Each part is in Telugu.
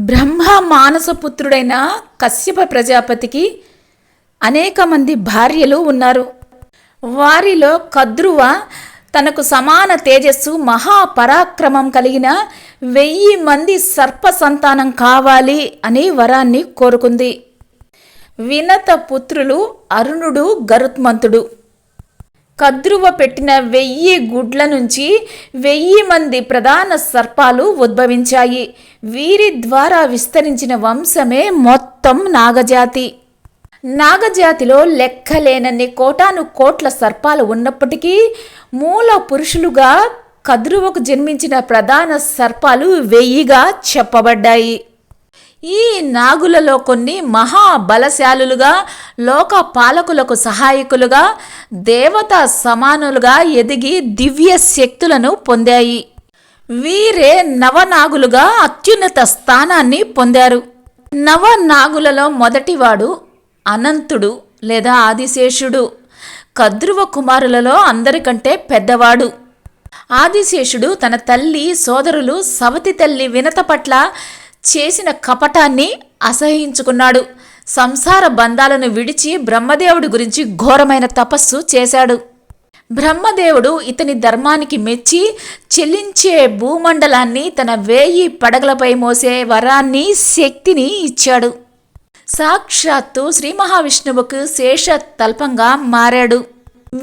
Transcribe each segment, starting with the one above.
బ్రహ్మ మానసపుత్రుడైన కశ్యప ప్రజాపతికి అనేక మంది భార్యలు ఉన్నారు. వారిలో కద్రువ తనకు సమాన తేజస్సు మహాపరాక్రమం కలిగిన 1000 మంది సర్ప సంతానం కావాలి అనే వరాన్ని కోరుకుంది. వినత పుత్రులు అరుణుడు, గరుత్మంతుడు. కద్రువ పెట్టిన 1000 గుడ్ల నుంచి 1000 మంది ప్రధాన సర్పాలు ఉద్భవించాయి. వీరి ద్వారా విస్తరించిన వంశమే మొత్తం నాగజాతి. నాగజాతిలో లెక్కలేనన్ని కోటాను కోట్ల సర్పాలు ఉన్నప్పటికీ మూల పురుషులుగా కద్రువకు జన్మించిన ప్రధాన సర్పాలు 1000గా చెప్పబడ్డాయి. ఈ నాగులలో కొన్ని మహాబలశాలులుగా, లోక పాలకులకు సహాయకులుగా, దేవతా సమానులుగా ఎదిగి దివ్య శక్తులను పొందాయి. వీరే నవనాగులుగా అత్యున్నత స్థానాన్ని పొందారు. నవనాగులలో మొదటివాడు అనంతుడు లేదా ఆదిశేషుడు. కద్రువ కుమారులలో అందరికంటే పెద్దవాడు. ఆదిశేషుడు తన తల్లి, సోదరులు, సవతి తల్లి వినత పట్ల చేసిన కపటాన్ని అసహించుకున్నాడు. సంసార బంధాలను విడిచి బ్రహ్మదేవుడి గురించి ఘోరమైన తపస్సు చేశాడు. బ్రహ్మదేవుడు ఇతని ధర్మానికి మెచ్చి చెల్లించే భూమండలాన్ని తన 1000 పడగలపై మోసే వరాన్ని, శక్తిని ఇచ్చాడు. సాక్షాత్తు శ్రీ మహావిష్ణువుకు శేష తల్పంగా మారాడు.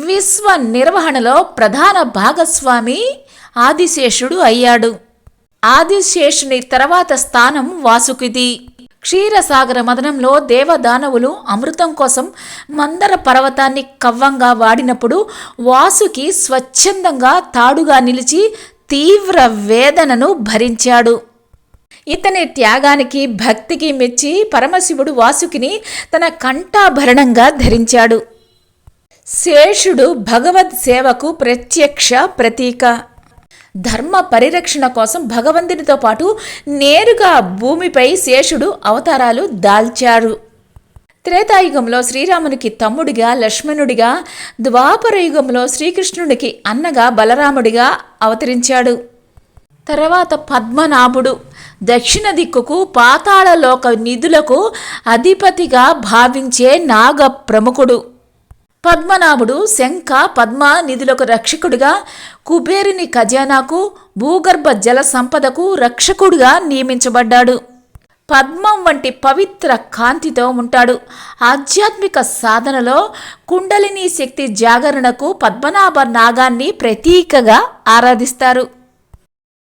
విశ్వ నిర్వహణలో ప్రధాన భాగస్వామి ఆదిశేషుడు అయ్యాడు. ఆదిశేషుని తర్వాత స్థానం వాసుకిది. క్షీరసాగర మదనంలో దేవదానవులు అమృతం కోసం మందర పర్వతాన్ని కవ్వంగా వాడినప్పుడు వాసుకి స్వచ్ఛందంగా తాడుగా నిలిచి తీవ్ర వేదనను భరించాడు. ఇతని త్యాగానికి, భక్తికి మెచ్చి పరమశివుడు వాసుకిని తన కంఠాభరణంగా ధరించాడు. శేషుడు భగవద్ సేవకు ప్రత్యక్ష ప్రతీక. ధర్మ పరిరక్షణ కోసం భగవంతునితో పాటు నేరుగా భూమిపై శేషుడు అవతారాలు దాల్చారు. త్రేతాయుగంలో శ్రీరామునికి తమ్ముడిగా, లక్ష్మణుడిగా, ద్వాపర యుగంలో శ్రీకృష్ణుడికి అన్నగా, బలరాముడిగా అవతరించాడు. తర్వాత పద్మనాభుడు దక్షిణ దిక్కుకు పాతాళలోక నిధులకు అధిపతిగా భావించే నాగ ప్రముఖుడు. పద్మనాభుడు శంఖ, పద్మ నిధులకు రక్షకుడిగా, కుబేరుని ఖజానాకు, భూగర్భ జల సంపదకు రక్షకుడిగా నియమించబడ్డాడు. పద్మం వంటి పవిత్ర కాంతితో ఉంటాడు. ఆధ్యాత్మిక సాధనలో కుండలిని శక్తి జాగరణకు పద్మనాభ నాగాన్ని ప్రతీకగా ఆరాధిస్తారు.